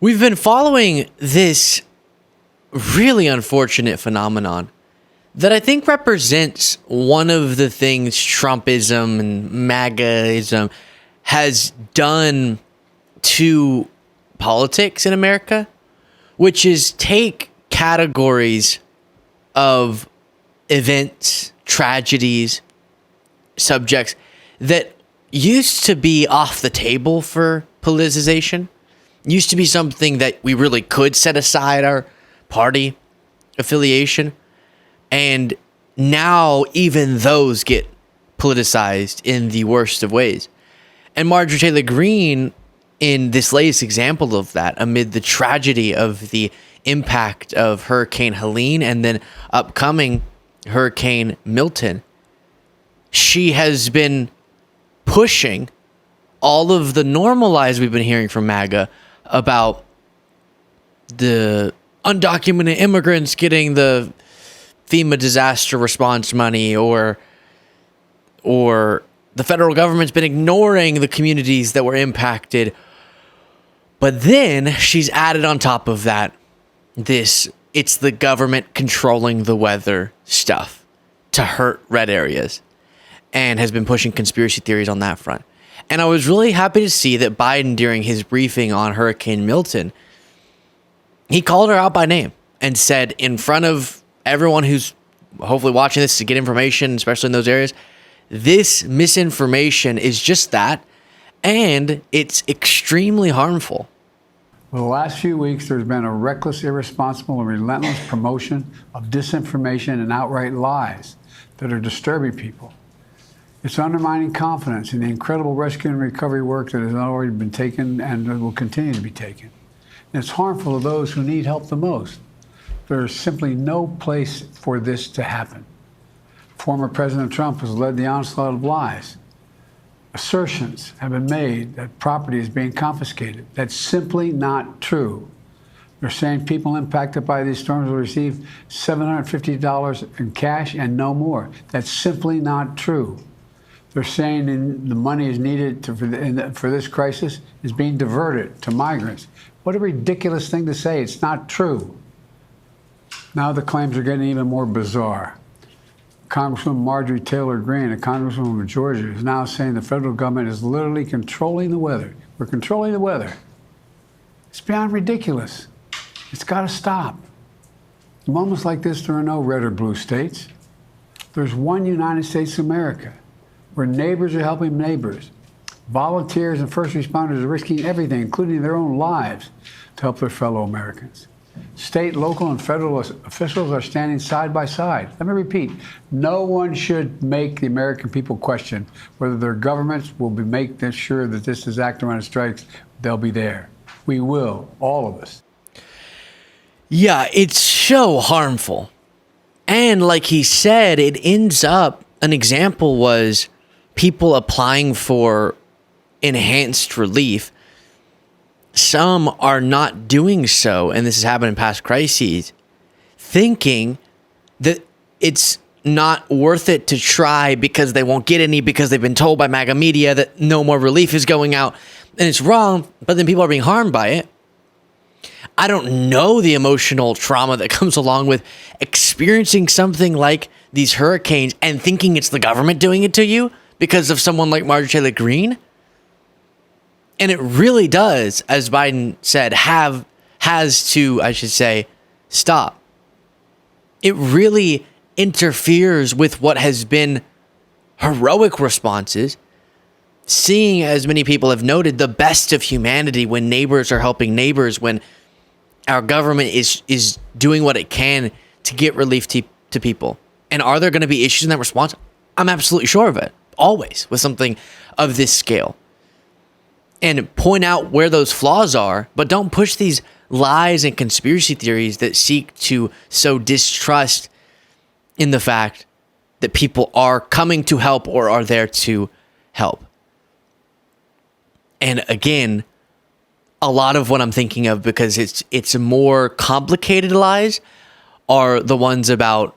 We've been following this really unfortunate phenomenon that I think represents one of the things Trumpism and MAGAism has done to politics in America, which is take categories of events, tragedies, subjects that used to be off the table for politicization, used to be something that we really could set aside our party affiliation, and now even those get politicized in the worst of ways. And Marjorie Taylor Greene, in this latest example of that, amid the tragedy of the impact of Hurricane Helene and then upcoming Hurricane Milton, she has been pushing all of the normal lies we've been hearing from MAGA about the undocumented immigrants getting the FEMA disaster response money, or the federal government's been ignoring the communities that were impacted. But then she's added on top of that it's the government controlling the weather stuff to hurt red areas, and has been pushing conspiracy theories on that front. And I was really happy to see that Biden, during his briefing on Hurricane Milton, he called her out by name and said in front of everyone who's hopefully watching this to get information, especially in those areas, this misinformation is just that, and it's extremely harmful. For the last few weeks, there's been a reckless, irresponsible, and relentless promotion of disinformation and outright lies that are disturbing people. It's undermining confidence in the incredible rescue and recovery work that has already been taken and will continue to be taken. And it's harmful to those who need help the most. There is simply no place for this to happen. Former President Trump has led the onslaught of lies. Assertions have been made that property is being confiscated. That's simply not true. They're saying people impacted by these storms will receive $750 in cash and no more. That's simply not true. They're saying the money is needed for this crisis is being diverted to migrants. What a ridiculous thing to say. It's not true. Now the claims are getting even more bizarre. Congresswoman Marjorie Taylor Greene, a congresswoman from Georgia, is now saying the federal government is literally controlling the weather. We're controlling the weather. It's beyond ridiculous. It's got to stop. In moments like this, there are no red or blue states. There's one United States of America, where neighbors are helping neighbors. Volunteers and first responders are risking everything, including their own lives, to help their fellow Americans. State, local, and federal officials are standing side by side. Let me repeat, no one should make the American people question whether their governments will make sure that this disaster when it strikes, they'll be there. We will, all of us. Yeah, it's so harmful. And like he said, it ends up, an example was people applying for enhanced relief. Some are not doing so, and this has happened in past crises, thinking that it's not worth it to try because they won't get any, because they've been told by MAGA media that no more relief is going out, and it's wrong, but then people are being harmed by it. I don't know the emotional trauma that comes along with experiencing something like these hurricanes and thinking it's the government doing it to you because of someone like Marjorie Taylor Greene. And it really does, as Biden said, has to, I should say, stop. It really interferes with what has been heroic responses, seeing, as many people have noted, the best of humanity when neighbors are helping neighbors, when our government is doing what it can to get relief to people. And are there going to be issues in that response? I'm absolutely sure of it, always, with something of this scale. And point out where those flaws are, but don't push these lies and conspiracy theories that seek to sow distrust in the fact that people are coming to help or are there to help. And again, a lot of what I'm thinking of, because it's more complicated lies, are the ones about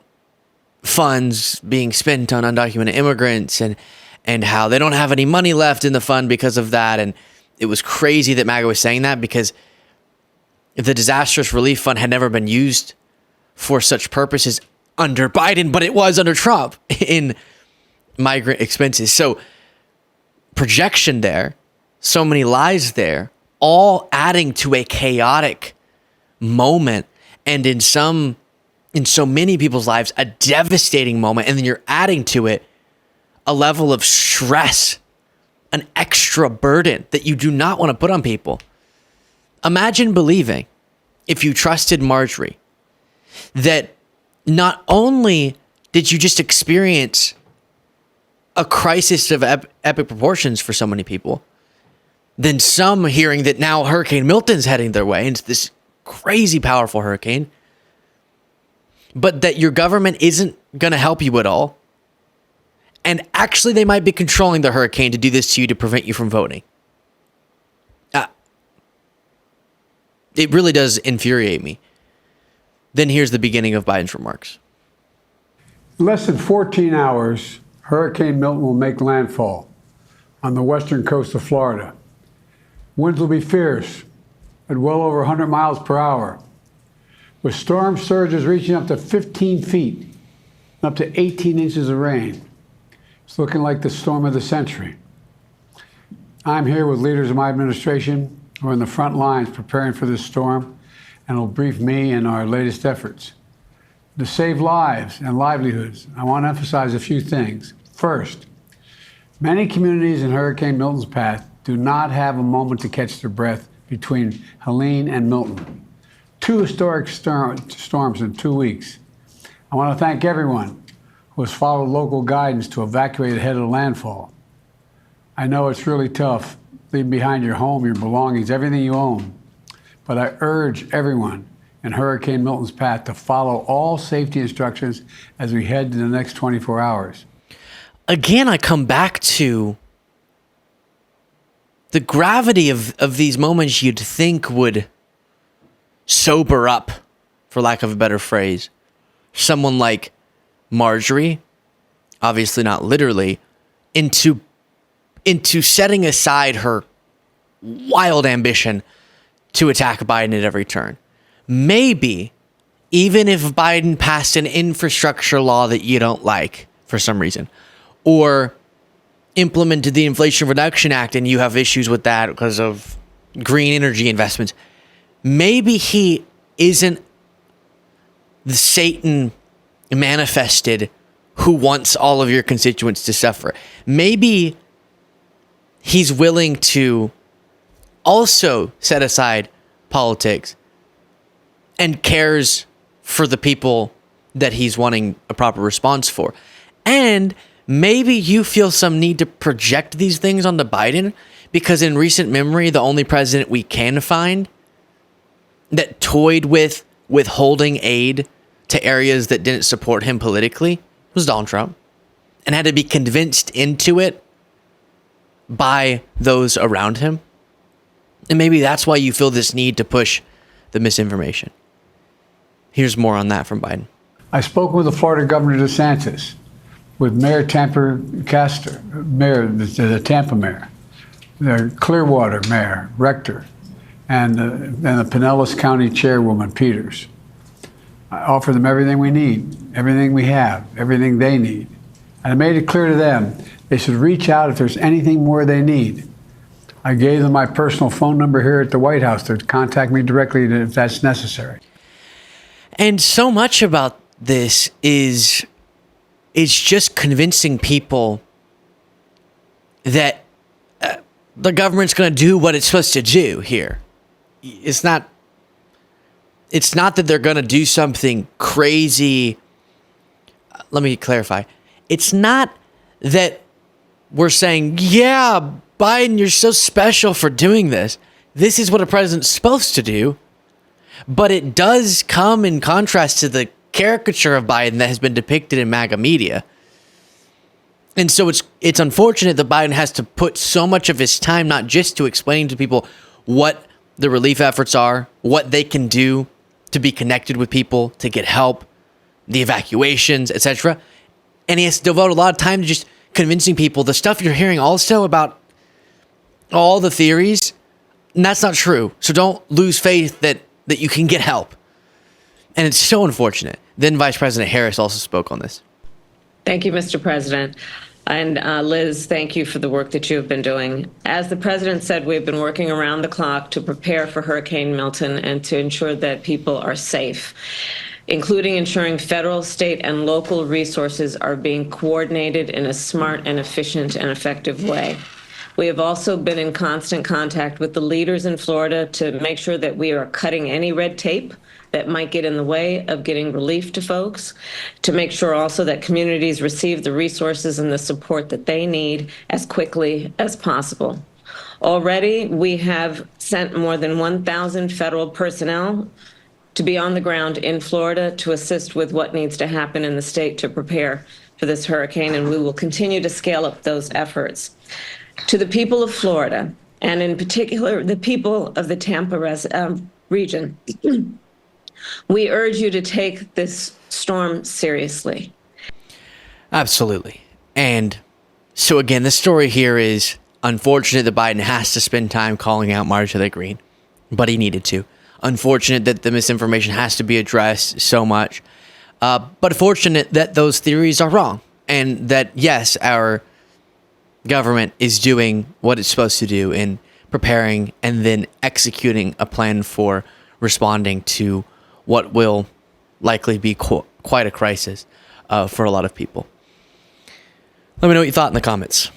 funds being spent on undocumented immigrants and how they don't have any money left in the fund because of that. And it was crazy that MAGA was saying that, because the disastrous relief fund had never been used for such purposes under Biden, but it was under Trump in migrant expenses. So projection there, so many lies there, all adding to a chaotic moment, and in so many people's lives, a devastating moment. And then you're adding to it a level of stress, an extra burden that you do not want to put on people. Imagine believing, if you trusted Marjorie, that not only did you just experience a crisis of epic proportions for so many people, then some hearing that now Hurricane Milton's heading their way, and it's this crazy powerful hurricane, but that your government isn't going to help you at all. And actually, they might be controlling the hurricane to do this to you to prevent you from voting. It really does infuriate me. Then here's the beginning of Biden's remarks. In less than 14 hours, Hurricane Milton will make landfall on the western coast of Florida. Winds will be fierce at well over 100 miles per hour, with storm surges reaching up to 15 feet and up to 18 inches of rain. It's looking like the storm of the century. I'm here with leaders of my administration who are in the front lines preparing for this storm, and will brief me in our latest efforts. To save lives and livelihoods, I want to emphasize a few things. First, many communities in Hurricane Milton's path do not have a moment to catch their breath between Helene and Milton. 2 historic storms in 2 weeks. I want to thank everyone who has followed local guidance to evacuate ahead of landfall. I know it's really tough, leaving behind your home, your belongings, everything you own. But I urge everyone in Hurricane Milton's path to follow all safety instructions as we head to the next 24 hours. Again, I come back to the gravity of these moments you'd think would sober up, for lack of a better phrase, someone like Marjorie, obviously not literally, into setting aside her wild ambition to attack Biden at every turn. Maybe even if Biden passed an infrastructure law that you don't like for some reason, or implemented the Inflation Reduction Act and you have issues with that because of green energy investments, maybe he isn't the Satan manifested who wants all of your constituents to suffer. Maybe he's willing to also set aside politics and cares for the people that he's wanting a proper response for. And maybe you feel some need to project these things onto Biden because in recent memory, the only president we can find that toyed with withholding aid to areas that didn't support him politically was Donald Trump, and had to be convinced into it by those around him. And maybe that's why you feel this need to push the misinformation. Here's more on that from Biden. I spoke with the Florida Governor DeSantis, with Mayor Tampa Castor, the Tampa mayor, the Clearwater mayor, Rector, and the Pinellas County Chairwoman Peters. I offer them everything we need, everything we have, everything they need. And I made it clear to them they should reach out if there's anything more they need. I gave them my personal phone number here at the White House to contact me directly if that's necessary. And so much about this is just convincing people that the government's going to do what it's supposed to do here. It's not that they're going to do something crazy. Let me clarify. It's not that we're saying, yeah, Biden, you're so special for doing this. This is what a president's supposed to do. But it does come in contrast to the caricature of Biden that has been depicted in MAGA media. And so it's unfortunate that Biden has to put so much of his time not just to explaining to people what the relief efforts are, what they can do to be connected with people, to get help, the evacuations, etc. And he has to devote a lot of time to just convincing people the stuff you're hearing also about all the theories, and that's not true. So don't lose faith that that you can get help. And it's so unfortunate. Then Vice President Harris also spoke on this. Thank you, Mr. President. And Liz, thank you for the work that you have been doing. As the president said, we've been working around the clock to prepare for Hurricane Milton and to ensure that people are safe, including ensuring federal, state, and local resources are being coordinated in a smart and efficient and effective way. We have also been in constant contact with the leaders in Florida to make sure that we are cutting any red tape that might get in the way of getting relief to folks, to make sure also that communities receive the resources and the support that they need as quickly as possible. Already, we have sent more than 1,000 federal personnel to be on the ground in Florida to assist with what needs to happen in the state to prepare for this hurricane, and we will continue to scale up those efforts. To the people of Florida, and in particular the people of the Tampa region, we urge you to take this storm seriously. Absolutely. And so again, the story here is unfortunate that Biden has to spend time calling out Marjorie Greene, but he needed to. Unfortunate that the misinformation has to be addressed so much, but fortunate that those theories are wrong, and that, yes, our government is doing what it's supposed to do in preparing and then executing a plan for responding to what will likely be quite a crisis for a lot of people. Let me know what you thought in the comments.